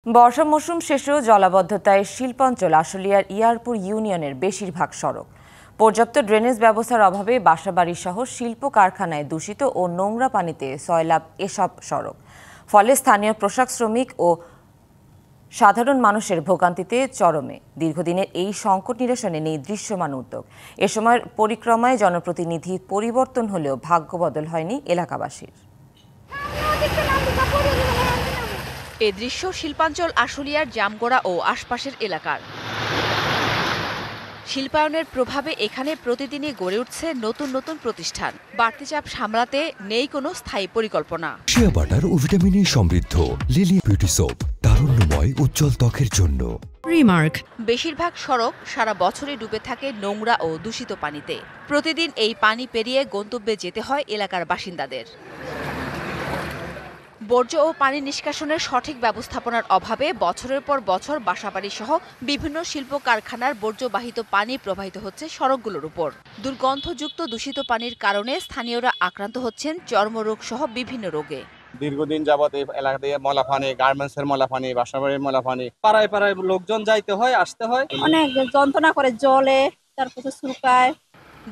বর্ষা মৌসুম শেষেও জলাবদ্ধতায় শিল্পাঞ্চল আশুলিয়ার ইয়ারপুর ইউনিয়নের বেশিরভাগ সড়ক। পর্যাপ্ত ড্রেনেজ ব্যবস্থার অভাবে বাসাবাড়ি সহ শিল্প কারখানায় দূষিত ও নোংরা পানিতে সয়লাব এসব সড়ক। ফলে স্থানীয় পোশাক শ্রমিক ও সাধারণ মানুষের ভোগান্তিতে চরমে। দীর্ঘদিনের এই সংকট নিরসনে নেই দৃশ্যমান উদ্যোগ। এ সময়ের পরিক্রমায় জনপ্রতিনিধি পরিবর্তন হলেও ভাগ্য বদল হয়নি এলাকাবাসীর। এ দৃশ্য শিল্পাঞ্চল আশুলিয়ার জামগড়া ও আশপাশের এলাকার। শিল্পায়নের প্রভাবে এখানে প্রতিদিনই গড়ে উঠছে নতুন নতুন প্রতিষ্ঠান। বাড়তি চাপ সামলাতে নেই কোনো স্থায়ী পরিকল্পনা। শিয়া বাটার ও ভিটামিনে সমৃদ্ধ লিলি বিউটি সোপ, তারুণ্যময় উজ্জ্বল ত্বকের জন্য। রিমার্ক। বেশিরভাগ সড়ক সারা বছরই ডুবে থাকে নোংরা ও দূষিত পানিতে। প্রতিদিন এই পানি পেরিয়ে গন্তব্যে যেতে হয় এলাকার বাসিন্দাদের। বর্জ্য ও পানি নিষ্কাশনের সঠিক ব্যবস্থাপনার অভাবে বছরের পর বছর বাসাবাড়ি সহ বিভিন্ন শিল্প কারখানার বর্জ্যবাহিত পানি প্রবাহিত হচ্ছে সড়কগুলোর উপর। দুর্গন্ধযুক্ত দূষিত পানির কারণে স্থানীয়রা আক্রান্ত হচ্ছেন চর্মরোগ সহ বিভিন্ন রোগে। দীর্ঘদিন যাবত এই এলাকা দিয়ে ময়লা পানি, গার্মেন্টসের ময়লা পানি, বাসাবাড়ির ময়লা পানি, পাড়ায় পাড়ায় লোকজন যাইতে হয়, আসতে হয়, অনেক যন্ত্রণা করে, জলে তারপরে শুকায়।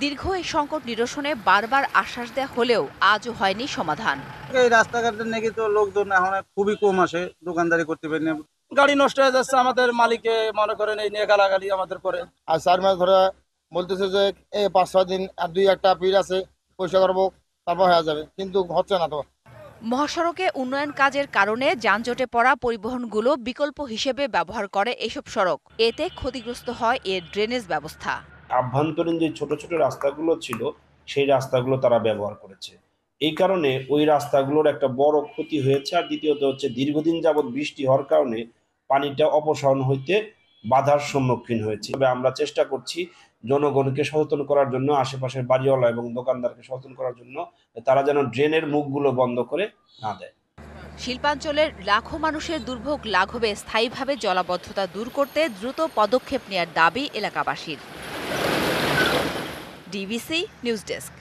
দীর্ঘ এই সংকট নিরসনে বারবার আশ্বাস দেওয়া হলেও আজও হয়নি সমাধান। এই রাস্তাঘাটের নাকি তো লোকজন এখন খুবই কম আসে, দোকানদারি করতে পারি না, গাড়ি নষ্ট হয়ে যাচ্ছে। আমাদের মালিকে মনে করেন এই নিয়ে গালাগালি আমাদের করে। আর 4 মাস ধরে বলতেছে যে এই 5-6 দিন আর 2-1টা পিঠ আছে, পয়সা করবো, তারপর হয়ে যাবে, কিন্তু হচ্ছে না তো। মহাসড়কে উন্নয়ন কাজের কারণে যানজটে পড়া পরিবহনগুলো বিকল্প হিসেবে ব্যবহার করে এসব সড়ক। এতে ক্ষতিগ্রস্ত হয় এর ড্রেনেজ ব্যবস্থা। আভ্যন্তরীণ যে ছোট ছোট রাস্তাগুলো ছিল সেই রাস্তাগুলো তারা ব্যবহার করেছে। এই কারণে ওই রাস্তাগুলোর একটা বড় ক্ষতি হয়েছে। আর দ্বিতীয়ত হচ্ছে দীর্ঘদিন যাবৎ বৃষ্টি হওয়ার কারণে পানিটা অপসারণ হইতে বাধার সম্মুখীন হয়েছে। তবে আমরা চেষ্টা করছি জনগণকে সচেতন করার জন্য, আশেপাশের বাড়িওয়ালা এবং দোকানদারকে সচেতন করার জন্য, তারা যেন ড্রেনের মুখগুলো বন্ধ করে না দেয়। শিল্পাঞ্চলের লাখো মানুষের দুর্ভোগ লাঘবে স্থায়ীভাবে জলাবদ্ধতা দূর করতে দ্রুত পদক্ষেপ নেওয়ার দাবি এলাকাবাসীর। DBC news desk.